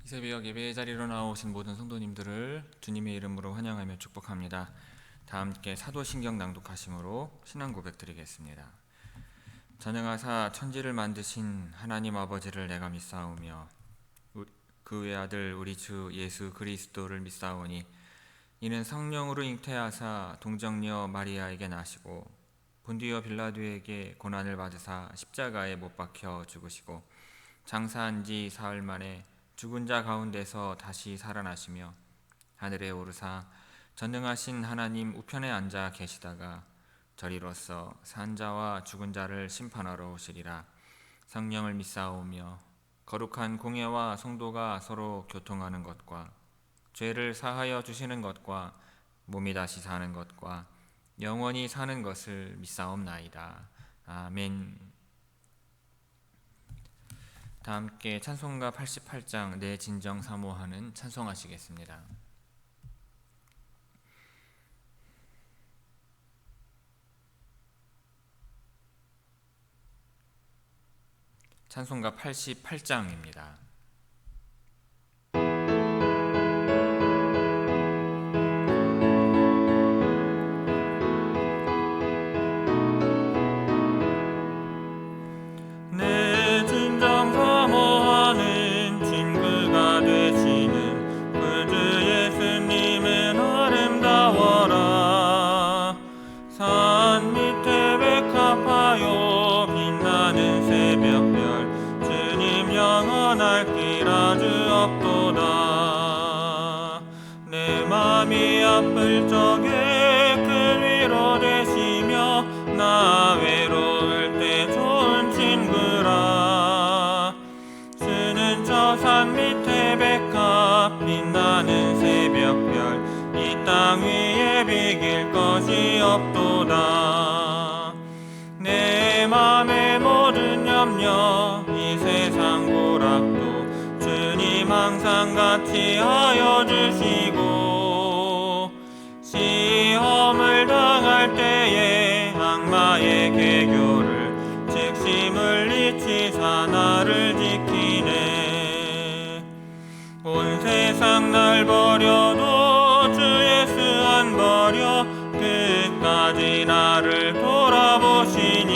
새벽 예배 자리로 나오신 모든 성도님들을 주님의 이름으로 환영하며 축복합니다. 다 함께 사도신경 낭독하심으로 신앙 고백 드리겠습니다. 전능하사 천지를 만드신 하나님 아버지를 내가 믿사오며 그 외아들 우리 주 예수 그리스도를 믿사오니 이는 성령으로 잉태하사 동정녀 마리아에게 나시고 본디오 빌라도에게 고난을 받으사 십자가에 못 박혀 죽으시고 장사한 지 사흘 만에 죽은 자 가운데서 다시 살아나시며 하늘에 오르사 전능하신 하나님 우편에 앉아 계시다가 저리로서 산 자와 죽은 자를 심판하러 오시리라. 성령을 믿사오며 거룩한 공예와 성도가 서로 교통하는 것과 죄를 사하여 주시는 것과 몸이 다시 사는 것과 영원히 사는 것을 믿사옵나이다. 아멘. 다 함께 찬송가 88장 내 진정 사모하는 찬송하시겠습니다. 찬송가 88장입니다. 내 맘이 아플 적에 그 위로 되시며 나 외로울 때 좋은 친구라. 주는 저 산 밑에 백합 빛나는 새벽별 이 땅 위에 비길 것이 없도다. 내 맘의 모든 염려 이 세상 고락도 주님 항상 같이 하여 주시고 시험을 당할 때에 악마의 계교를 즉시 물리치사 나를 지키네. 온 세상 날 버려도 주 예수 안 버려 끝까지 나를 돌아보시니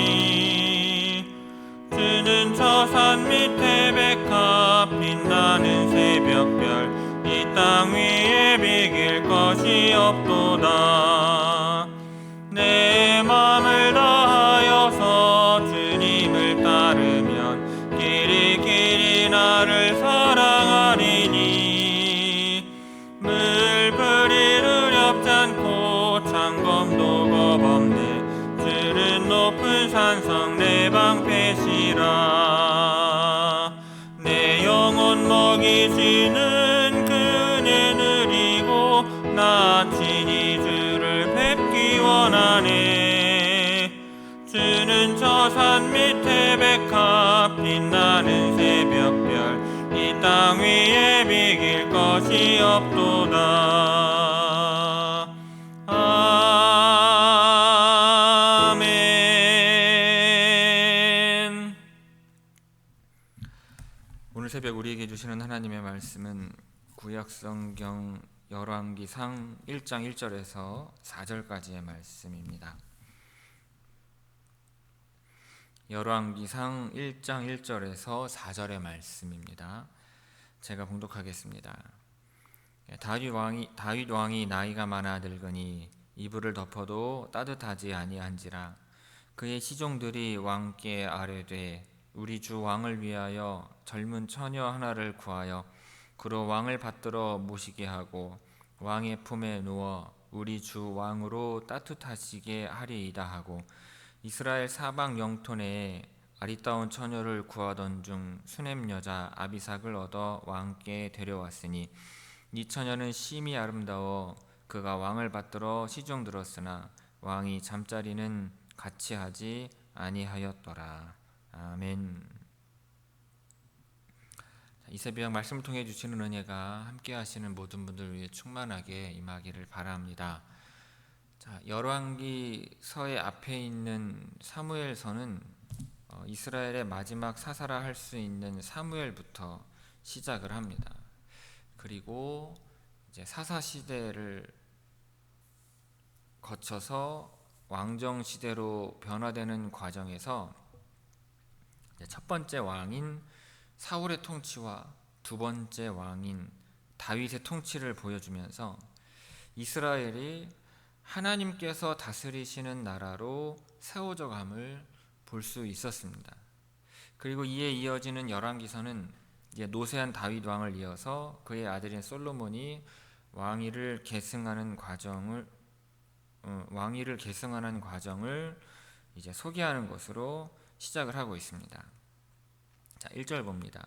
주는 저 산 밑에 백합 빛나는 새벽별 이 땅 위에 비길 것이 없도다. 내 맘을 다하여서 주님을 따르면 길이 나를 사랑하리니 물불이 두렵지 않고 창검도 겁없네. 주는 높은 산성 내 방패시라. 내 영혼 먹이시는 그 은혜 누리고 나 친히 주를 뵙기 원하네. 주는 저 산 밑에 백합 빛나는 새벽별 이 땅 위에 비길 것이 없도다. 아멘. 오늘 새벽 우리에게 주시는 하나님의 말씀은 구약성경 열왕기상 1장 1절에서 4절까지의 말씀입니다. 열왕기상 1장 1절에서 4절의 말씀입니다. 제가 봉독하겠습니다. 다윗 왕이 나이가 많아 늙으니 이불을 덮어도 따뜻하지 아니한지라. 그의 시종들이 왕께 아뢰되 우리 주 왕을 위하여 젊은 처녀 하나를 구하여 그로 왕을 받들어 모시게 하고 왕의 품에 누워 우리 주 왕으로 따뜻하시게 하리이다 하고 이스라엘 사방 영토 내에 아리따운 처녀를 구하던 중 수넴 여자 아비삭을 얻어 왕께 데려왔으니 이 처녀는 심히 아름다워 그가 왕을 받들어 시종 들었으나 왕이 잠자리는 같이 하지 아니하였더라. 아멘. 이 새벽 말씀을 통해 주시는 은혜가 함께 하시는 모든 분들 위해 충만하게 임하기를 바랍니다. 열왕기서의 앞에 있는 사무엘서는 이스라엘의 마지막 사사라 할 수 있는 사무엘부터 시작을 합니다. 그리고 이제 사사 시대를 거쳐서 왕정 시대로 변화되는 과정에서 첫 번째 왕인 사울의 통치와 두 번째 왕인 다윗의 통치를 보여주면서 이스라엘이 하나님께서 다스리시는 나라로 세워져 감을 볼 수 있었습니다. 그리고 이에 이어지는 열왕기서는 이제 노쇠한 다윗 왕을 이어서 그의 아들인 솔로몬이 왕위를 계승하는 과정을 이제 소개하는 것으로 시작을 하고 있습니다. 자, 1절 봅니다.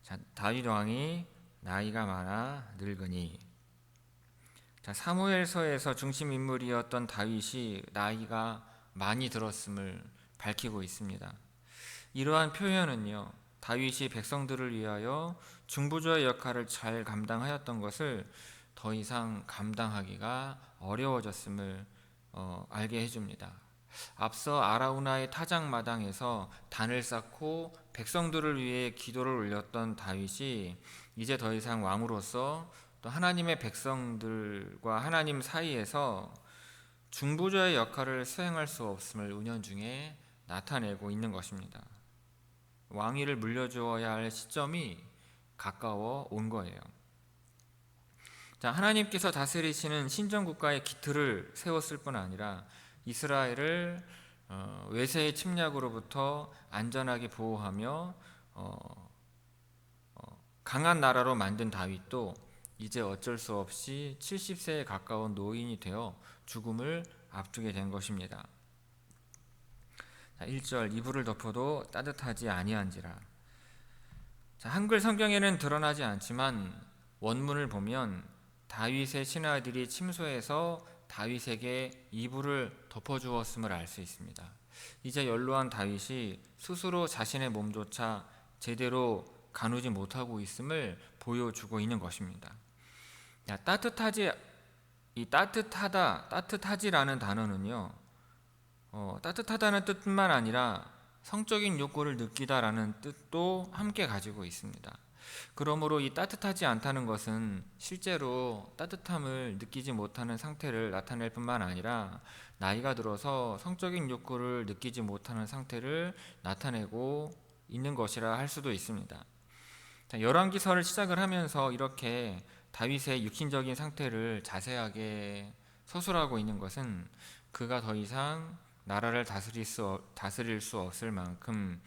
자, 다윗 왕이 나이가 많아 늙으니. 자, 사무엘서에서 중심 인물이었던 다윗이 나이가 많이 들었음을 밝히고 있습니다. 이러한 표현은요, 다윗이 백성들을 위하여 중보자의 역할을 잘 감당하였던 것을 더 이상 감당하기가 어려워졌음을 알게 해줍니다. 앞서 아라우나의 타작마당에서 단을 쌓고 백성들을 위해 기도를 올렸던 다윗이 이제 더 이상 왕으로서 또 하나님의 백성들과 하나님 사이에서 중보자의 역할을 수행할 수 없음을 은연중에 나타내고 있는 것입니다. 왕위를 물려주어야 할 시점이 가까워 온 거예요. 자, 하나님께서 다스리시는 신정국가의 기틀을 세웠을 뿐 아니라 이스라엘을 외세의 침략으로부터 안전하게 보호하며 강한 나라로 만든 다윗도 이제 어쩔 수 없이 70세에 가까운 노인이 되어 죽음을 앞두게 된 것입니다. 1절 이불을 덮어도 따뜻하지 아니한지라. 자, 한글 성경에는 드러나지 않지만 원문을 보면 다윗의 신하들이 침소해서 다윗에게 이불을 덮어주었음을 알 수 있습니다. 이제 연로한 다윗이 스스로 자신의 몸조차 제대로 가누지 못하고 있음을 보여주고 있는 것입니다. 따뜻하지라는 단어는요, 따뜻하다는 뜻뿐만 아니라 성적인 욕구를 느끼다라는 뜻도 함께 가지고 있습니다. 그러므로 이 따뜻하지 않다는 것은 실제로 따뜻함을 느끼지 못하는 상태를 나타낼 뿐만 아니라 나이가 들어서 성적인 욕구를 느끼지 못하는 상태를 나타내고 있는 것이라 할 수도 있습니다. 열왕기서를 시작을 하면서 이렇게 다윗의 육신적인 상태를 자세하게 서술하고 있는 것은 그가 더 이상 나라를 다스릴 수 없을 만큼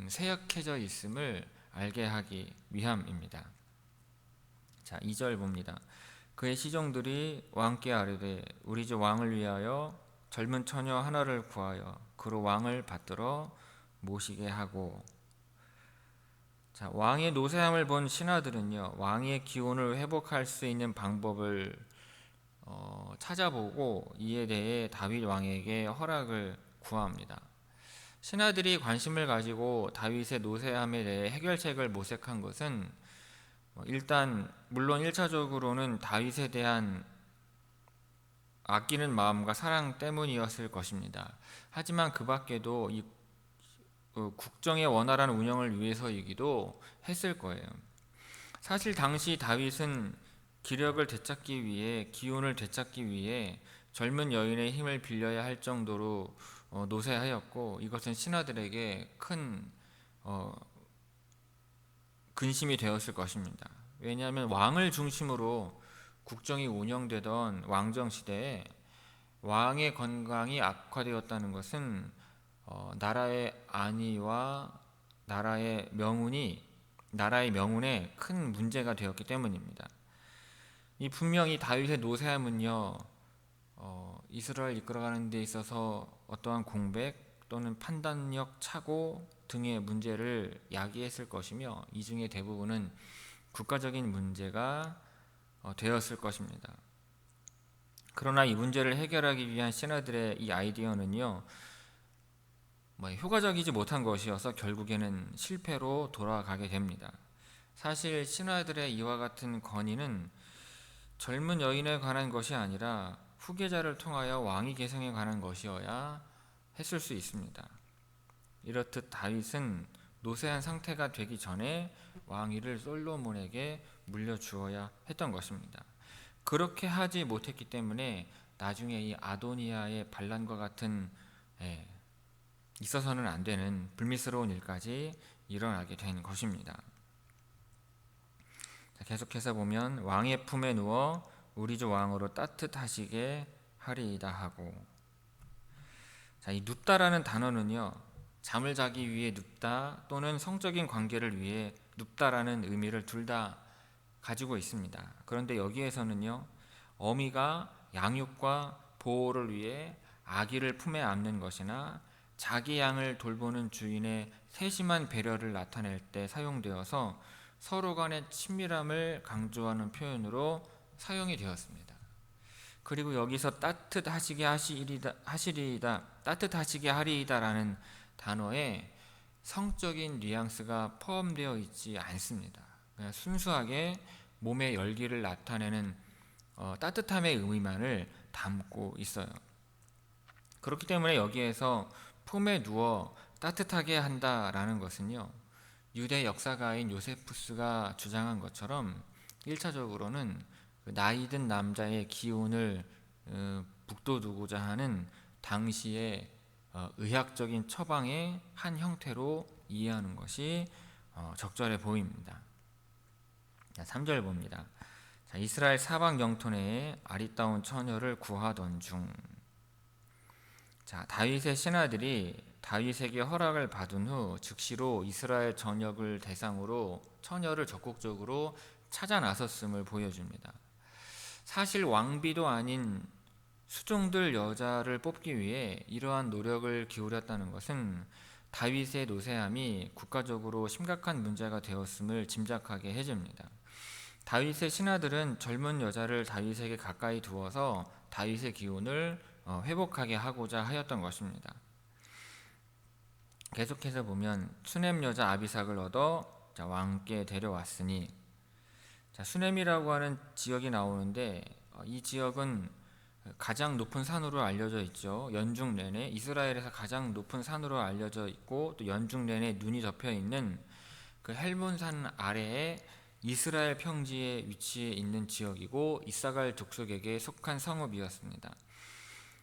쇠약해져 있음을 알게 하기 위함입니다. 자, 2절 봅니다. 그의 시종들이 왕께 아뢰되 우리 주 왕을 위하여 젊은 처녀 하나를 구하여 그로 왕을 받들어 모시게 하고. 자, 왕의 노쇠함을 본 신하들은요, 왕의 기운을 회복할 수 있는 방법을 찾아보고 이에 대해 다윗 왕에게 허락을 구합니다. 신하들이 관심을 가지고 다윗의 노쇠함에 대해 해결책을 모색한 것은 일단 물론 1차적으로는 다윗에 대한 아끼는 마음과 사랑 때문이었을 것입니다. 하지만 그 밖에도 이 국정의 원활한 운영을 위해서이기도 했을 거예요. 사실 당시 다윗은 기력을 되찾기 위해, 기운을 되찾기 위해 젊은 여인의 힘을 빌려야 할 정도로 노쇠하였고, 이것은 신하들에게 큰 근심이 되었을 것입니다. 왜냐하면 왕을 중심으로 국정이 운영되던 왕정 시대에 왕의 건강이 악화되었다는 것은 나라의 안위와 나라의 명운에 큰 문제가 되었기 때문입니다. 이 분명히 다윗의 노쇠함은요, 이스라엘 이끌어가는 데 있어서 어떠한 공백 또는 판단력 착오 등의 문제를 야기했을 것이며, 이 중에 대부분은 국가적인 문제가 되었을 것입니다. 그러나 이 문제를 해결하기 위한 신하들의 이 아이디어는요, 효과적이지 못한 것이어서 결국에는 실패로 돌아가게 됩니다. 사실 신하들의 이와 같은 건의는 젊은 여인에 관한 것이 아니라 후계자를 통하여 왕위 계승에 관한 것이어야 했을 수 있습니다. 이렇듯 다윗은 노쇠한 상태가 되기 전에 왕위를 솔로몬에게 물려주어야 했던 것입니다. 그렇게 하지 못했기 때문에 나중에 이 아도니아의 반란과 같은 있어서는 안 되는 불미스러운 일까지 일어나게 된 것입니다. 계속해서 보면 왕의 품에 누워 우리 주 왕으로 따뜻하시게 하리이다 하고, 이 눕다라는 단어는요, 잠을 자기 위해 눕다 또는 성적인 관계를 위해 눕다라는 의미를 둘 다 가지고 있습니다. 그런데 여기에서는요, 어미가 양육과 보호를 위해 아기를 품에 안는 것이나 자기 양을 돌보는 주인의 세심한 배려를 나타낼 때 사용되어서 서로 간의 친밀함을 강조하는 표현으로 사용이 되었습니다. 그리고 여기서 따뜻하시게 따뜻하시게 하리이다라는 단어에 성적인 뉘앙스가 포함되어 있지 않습니다. 그냥 순수하게 몸의 열기를 나타내는 따뜻함의 의미만을 담고 있어요. 그렇기 때문에 여기에서 품에 누워 따뜻하게 한다라는 것은요, 유대 역사가인 요세푸스가 주장한 것처럼 1차적으로는 나이든 남자의 기운을 북돋우고자 하는 당시의 의학적인 처방의 한 형태로 이해하는 것이 적절해 보입니다. 3절 봅니다. 이스라엘 사방 영토 내에 아리따운 처녀를 구하던 중, 다윗의 신하들이 다윗에게 허락을 받은 후 즉시로 이스라엘 전역을 대상으로 처녀를 적극적으로 찾아 나섰음을 보여줍니다. 사실 왕비도 아닌 수종들 여자를 뽑기 위해 이러한 노력을 기울였다는 것은 다윗의 노쇠함이 국가적으로 심각한 문제가 되었음을 짐작하게 해줍니다. 다윗의 신하들은 젊은 여자를 다윗에게 가까이 두어서 다윗의 기운을 회복하게 하고자 하였던 것입니다. 계속해서 보면 수넴 여자 아비삭을 얻어 왕께 데려왔으니, 수넴이라고 하는 지역이 나오는데 이 지역은 가장 높은 산으로 알려져 있죠. 연중 내내 이스라엘에서 가장 높은 산으로 알려져 있고, 또 연중 내내 눈이 덮여 있는 그 헬몬산 아래에 이스라엘 평지에 위치해 있는 지역이고 이사갈 족속에게 속한 성읍이었습니다.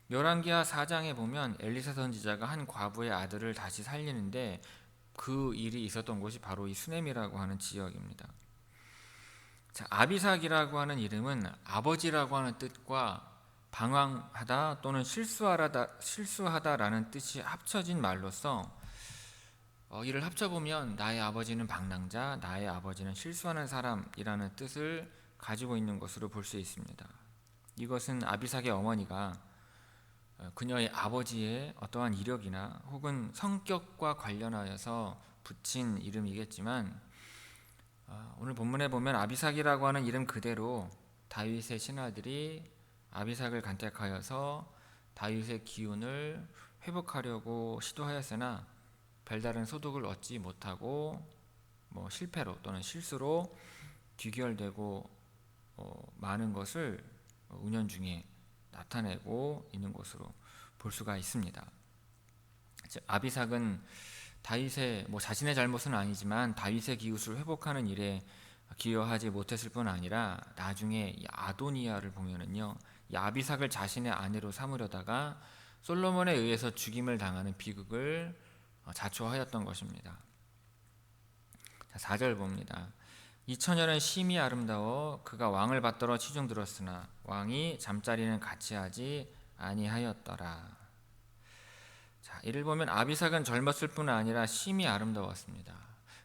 열왕기하 4장에 보면 엘리사 선지자가 한 과부의 아들을 다시 살리는데 그 일이 있었던 곳이 바로 이 수넴이라고 하는 지역입니다. 아비삭이라고 하는 이름은 아버지라고 하는 뜻과 방황하다 또는 실수하다라는 뜻이 합쳐진 말로서 이를 합쳐보면 나의 아버지는 방랑자, 나의 아버지는 실수하는 사람이라는 뜻을 가지고 있는 것으로 볼 수 있습니다. 이것은 아비삭의 어머니가 그녀의 아버지의 어떠한 이력이나 혹은 성격과 관련하여서 붙인 이름이겠지만, 오늘 본문에 보면 아비삭이라고 하는 이름 그대로 다윗의 신하들이 아비삭을 간택하여서 다윗의 기운을 회복하려고 시도하였으나 별다른 소득을 얻지 못하고 실패로 또는 실수로 귀결되고 많은 것을 운연 중에 나타내고 있는 것으로 볼 수가 있습니다. 아비삭은 다윗의 자신의 잘못은 아니지만 다윗의 기웃을 회복하는 일에 기여하지 못했을 뿐 아니라 나중에 이 아도니아를 보면은요, 이 아비삭을 자신의 아내로 삼으려다가 솔로몬에 의해서 죽임을 당하는 비극을 자초하였던 것입니다. 4절 봅니다. 이 처녀는 심히 아름다워 그가 왕을 받들어 치중 들었으나 왕이 잠자리는 같이 하지 아니하였더라. 이를 보면 아비삭은 젊었을 뿐 아니라 심히 아름다웠습니다.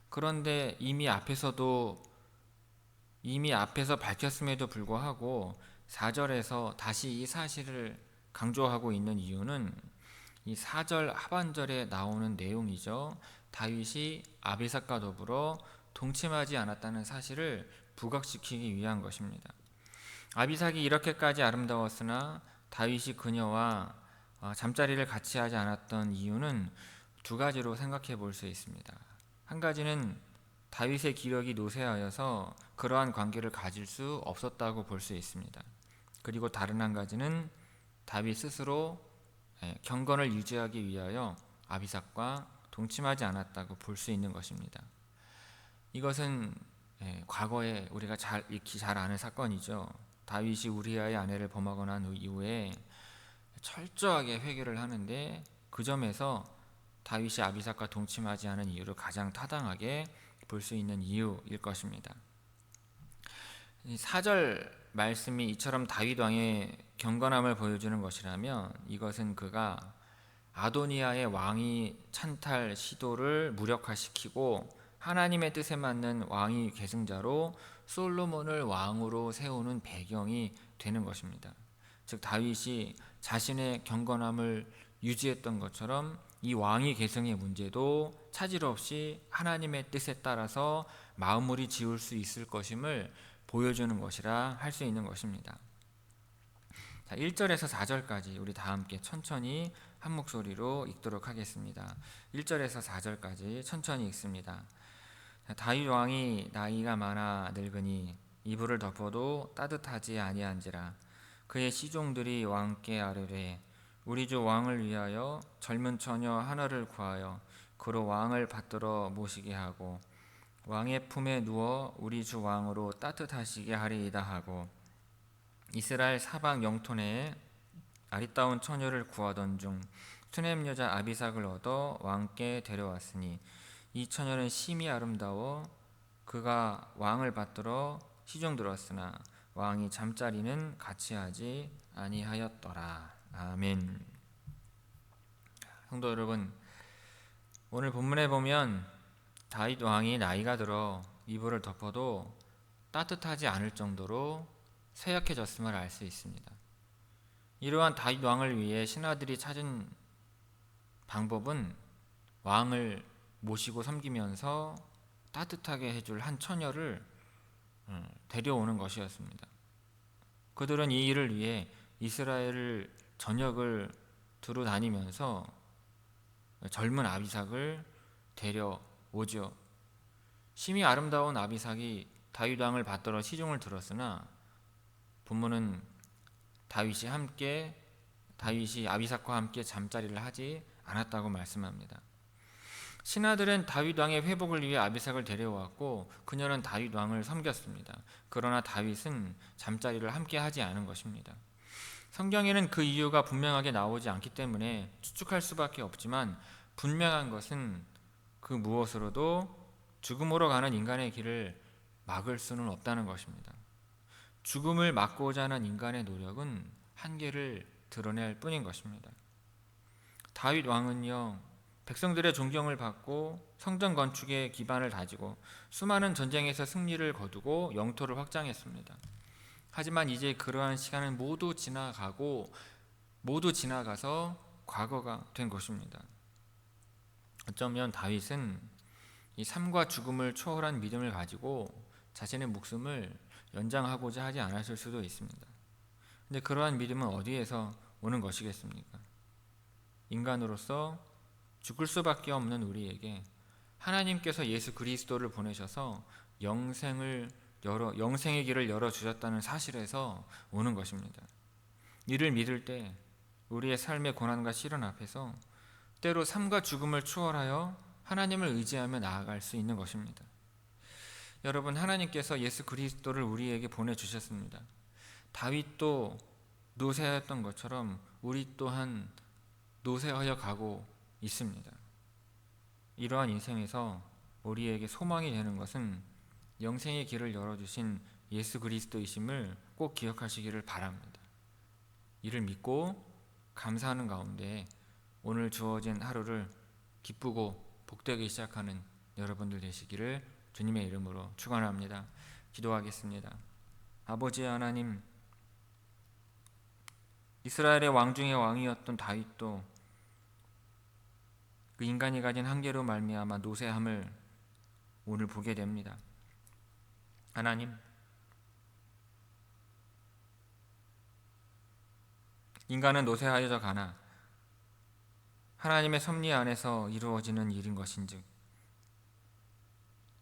그런데 이미 앞에서 밝혔음에도 불구하고 4절에서 다시 이 사실을 강조하고 있는 이유는 이 4절 하반절에 나오는 내용이죠. 다윗이 아비삭과 더불어 동침하지 않았다는 사실을 부각시키기 위한 것입니다. 아비삭이 이렇게까지 아름다웠으나 다윗이 그녀와 잠자리를 같이 하지 않았던 이유는 두 가지로 생각해 볼 수 있습니다. 한 가지는 다윗의 기력이 노쇠하여서 그러한 관계를 가질 수 없었다고 볼 수 있습니다. 그리고 다른 한 가지는 다윗 스스로 경건을 유지하기 위하여 아비삭과 동침하지 않았다고 볼 수 있는 것입니다. 이것은 과거에 우리가 익히 잘 아는 사건이죠. 다윗이 우리아의 아내를 범하고 난 이후에 철저하게 회개를 하는데, 그 점에서 다윗이 아비삭과 동침하지 않은 이유를 가장 타당하게 볼 수 있는 이유일 것입니다. 이 4절 말씀이 이처럼 다윗 왕의 경건함을 보여주는 것이라면, 이것은 그가 아도니아의 왕위 찬탈 시도를 무력화시키고 하나님의 뜻에 맞는 왕위 계승자로 솔로몬을 왕으로 세우는 배경이 되는 것입니다. 즉, 다윗이 자신의 경건함을 유지했던 것처럼 이 왕위 계승의 문제도 차질 없이 하나님의 뜻에 따라서 마무리 지을 수 있을 것임을 보여주는 것이라 할 수 있는 것입니다. 자, 1절에서 4절까지 우리 다 함께 천천히 한 목소리로 읽도록 하겠습니다. 1절에서 4절까지 천천히 읽습니다. 자, 다윗 왕이 나이가 많아 늙으니 이불을 덮어도 따뜻하지 아니한지라. 그의 시종들이 왕께 아뢰되 우리 주 왕을 위하여 젊은 처녀 하나를 구하여 그로 왕을 받들어 모시게 하고 왕의 품에 누워 우리 주 왕으로 따뜻하시게 하리이다 하고, 이스라엘 사방 영토 내에 아리따운 처녀를 구하던 중 수넴 여자 아비삭을 얻어 왕께 데려왔으니 이 처녀는 심히 아름다워 그가 왕을 받들어 시종 들었으나 왕이 잠자리는 같이 하지 아니하였더라. 아멘. 성도 여러분, 오늘 본문에 보면 다윗 왕이 나이가 들어 이불을 덮어도 따뜻하지 않을 정도로 쇠약해졌음을 알 수 있습니다. 이러한 다윗 왕을 위해 신하들이 찾은 방법은 왕을 모시고 섬기면서 따뜻하게 해줄 한 처녀를 데려오는 것이었습니다. 그들은 이 일을 위해 이스라엘을 전역을 두루 다니면서 젊은 아비삭을 데려오죠. 심히 아름다운 아비삭이 다윗 왕을 받들어 시종을 들었으나 본문은 다윗이 아비삭과 함께 잠자리를 하지 않았다고 말씀합니다. 신하들은 다윗 왕의 회복을 위해 아비삭을 데려왔고 그녀는 다윗 왕을 섬겼습니다. 그러나 다윗은 잠자리를 함께 하지 않은 것입니다. 성경에는 그 이유가 분명하게 나오지 않기 때문에 추측할 수밖에 없지만, 분명한 것은 그 무엇으로도 죽음으로 가는 인간의 길을 막을 수는 없다는 것입니다. 죽음을 막고자 하는 인간의 노력은 한계를 드러낼 뿐인 것입니다. 다윗 왕은요, 백성들의 존경을 받고 성전 건축의 기반을 다지고 수많은 전쟁에서 승리를 거두고 영토를 확장했습니다. 하지만 이제 그러한 시간은 모두 지나가서 과거가 된 것입니다. 어쩌면 다윗은 이 삶과 죽음을 초월한 믿음을 가지고 자신의 목숨을 연장하고자 하지 않았을 수도 있습니다. 근데 그러한 믿음은 어디에서 오는 것이겠습니까? 인간으로서 죽을 수밖에 없는 우리에게 하나님께서 예수 그리스도를 보내셔서 영생의 길을 열어주셨다는 사실에서 오는 것입니다. 이를 믿을 때 우리의 삶의 고난과 시련 앞에서 때로 삶과 죽음을 추월하여 하나님을 의지하며 나아갈 수 있는 것입니다. 여러분, 하나님께서 예수 그리스도를 우리에게 보내주셨습니다. 다윗도 노쇠하였던 것처럼 우리 또한 노쇠하여 가고 있습니다. 이러한 인생에서 우리에게 소망이 되는 것은 영생의 길을 열어주신 예수 그리스도이심을 꼭 기억하시기를 바랍니다. 이를 믿고 감사하는 가운데 오늘 주어진 하루를 기쁘고 복되게 시작하는 여러분들 되시기를 주님의 이름으로 축원합니다. 기도하겠습니다. 아버지 하나님, 이스라엘의 왕 중의 왕이었던 다윗도 그 인간이 가진 한계로 말미암아 노쇠함을 오늘 보게 됩니다. 하나님, 인간은 노쇠하여져 가나 하나님의 섭리 안에서 이루어지는 일인 것인즉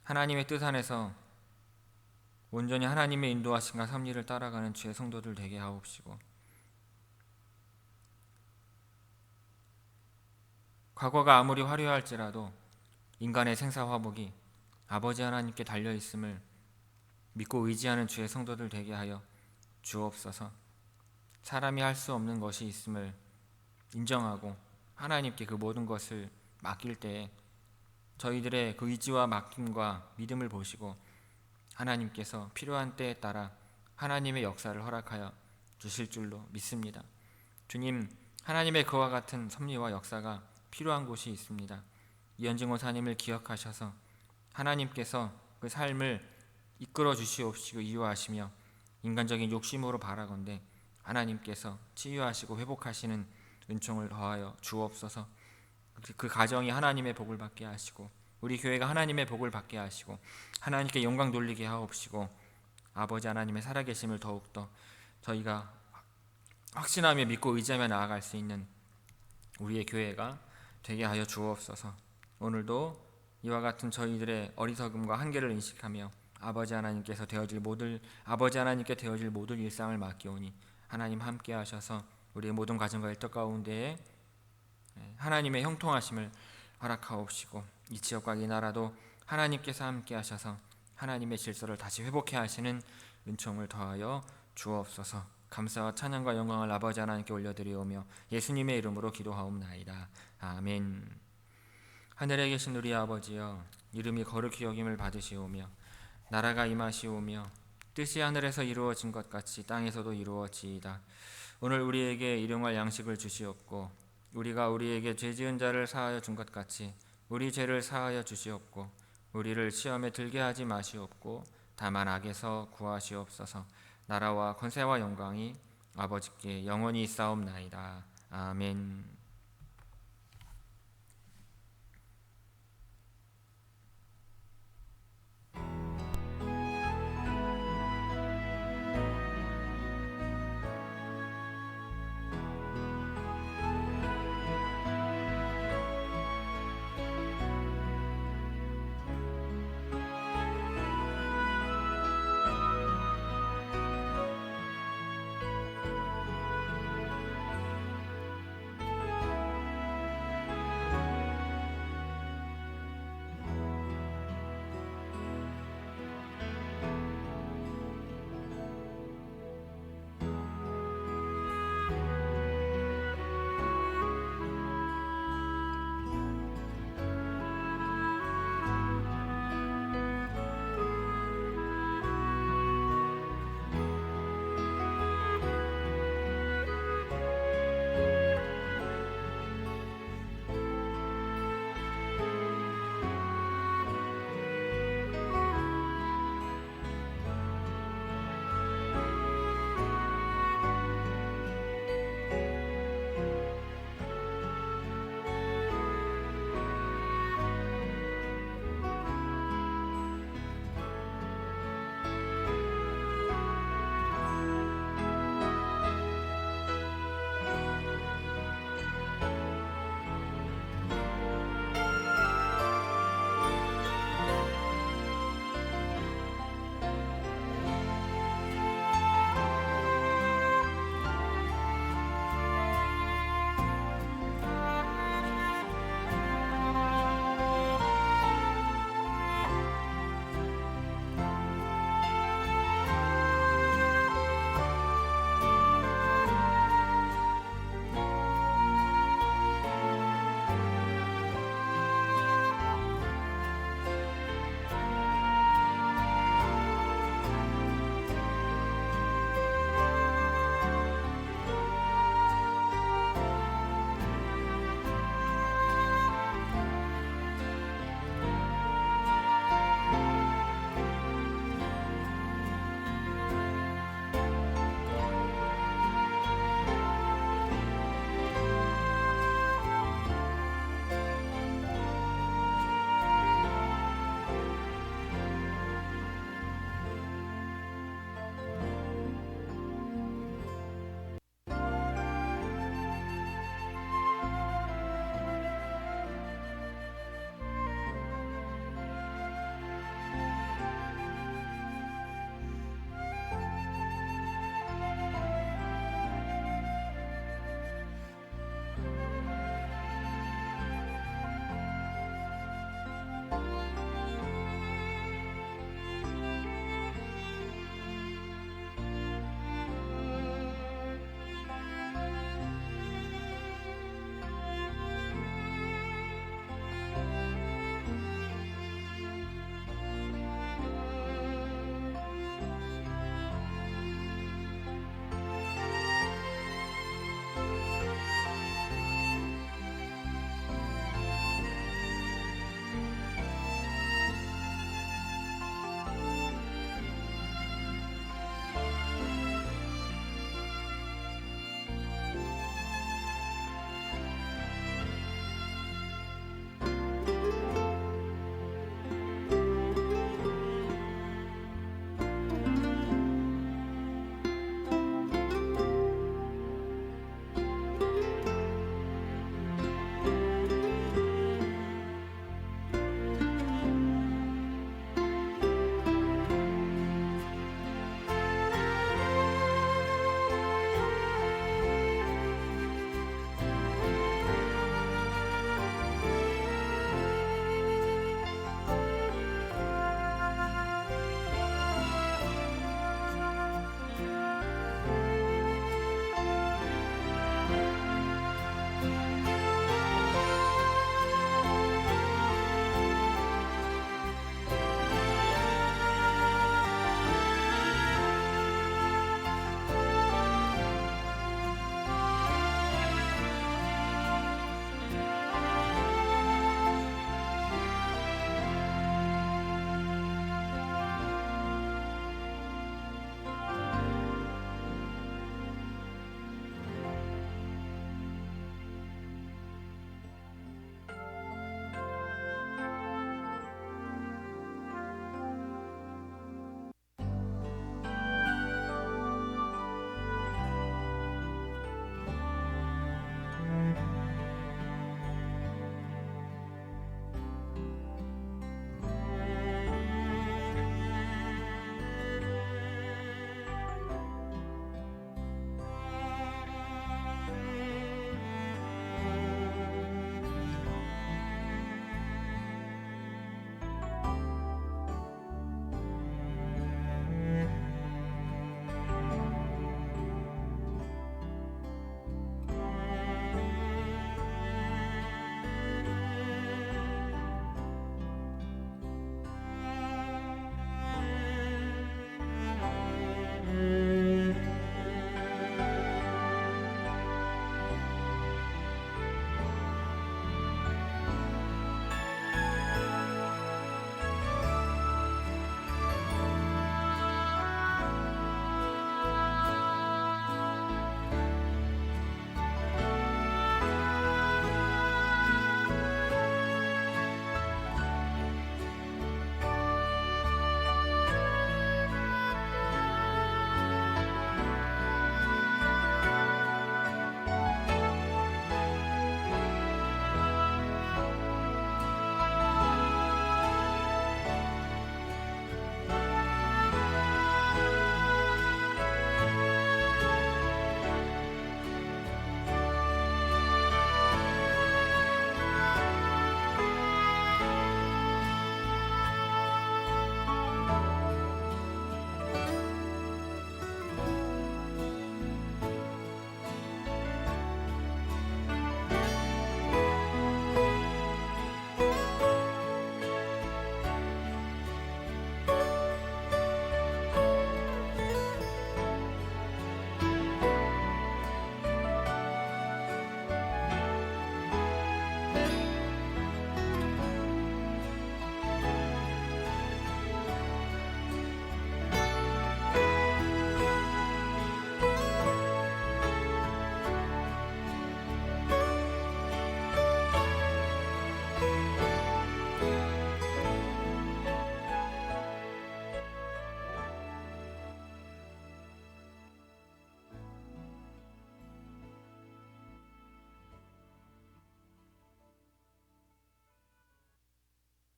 하나님의 뜻 안에서 온전히 하나님의 인도하심과 섭리를 따라가는 주의 성도들 되게 하옵시고, 과거가 아무리 화려할지라도 인간의 생사화복이 아버지 하나님께 달려있음을 믿고 의지하는 주의 성도들 되게 하여 주옵소서. 사람이 할 수 없는 것이 있음을 인정하고 하나님께 그 모든 것을 맡길 때에 저희들의 그 의지와 맡김과 믿음을 보시고 하나님께서 필요한 때에 따라 하나님의 역사를 허락하여 주실 줄로 믿습니다. 주님, 하나님의 그와 같은 섭리와 역사가 필요한 곳이 있습니다. 이현증 원사님을 기억하셔서 하나님께서 그 삶을 이끌어 주시옵시고 이유하시며 인간적인 욕심으로 바라건대 하나님께서 치유하시고 회복하시는 은총을 더하여 주옵소서. 그 가정이 하나님의 복을 받게 하시고 우리 교회가 하나님의 복을 받게 하시고 하나님께 영광 돌리게 하옵시고 아버지 하나님의 살아계심을 더욱더 저희가 확신하며 믿고 의지하며 나아갈 수 있는 우리의 교회가 되게 하여 주옵소서. 오늘도 이와 같은 저희들의 어리석음과 한계를 인식하며 아버지 하나님께 되어질 모든 일상을 맡기오니 하나님 함께 하셔서 우리의 모든 가정과 일터 가운데에 하나님의 형통하심을 허락하옵시고 이 지역과 이 나라도 하나님께서 함께 하셔서 하나님의 질서를 다시 회복해 하시는 은총을 더하여 주옵소서. 감사와 찬양과 영광을 아버지 하나님께 올려드리오며 예수님의 이름으로 기도하옵나이다. 아멘. 하늘에 계신 우리 아버지여, 이름이 거룩히 여김을 받으시오며 나라가 임하시오며 뜻이 하늘에서 이루어진 것 같이 땅에서도 이루어지이다. 오늘 우리에게 일용할 양식을 주시옵고 우리가 우리에게 죄 지은 자를 사하여 준 것 같이 우리 죄를 사하여 주시옵고 우리를 시험에 들게 하지 마시옵고 다만 악에서 구하시옵소서. 나라와 권세와 영광이 아버지께 영원히 있사옵나이다. 아멘.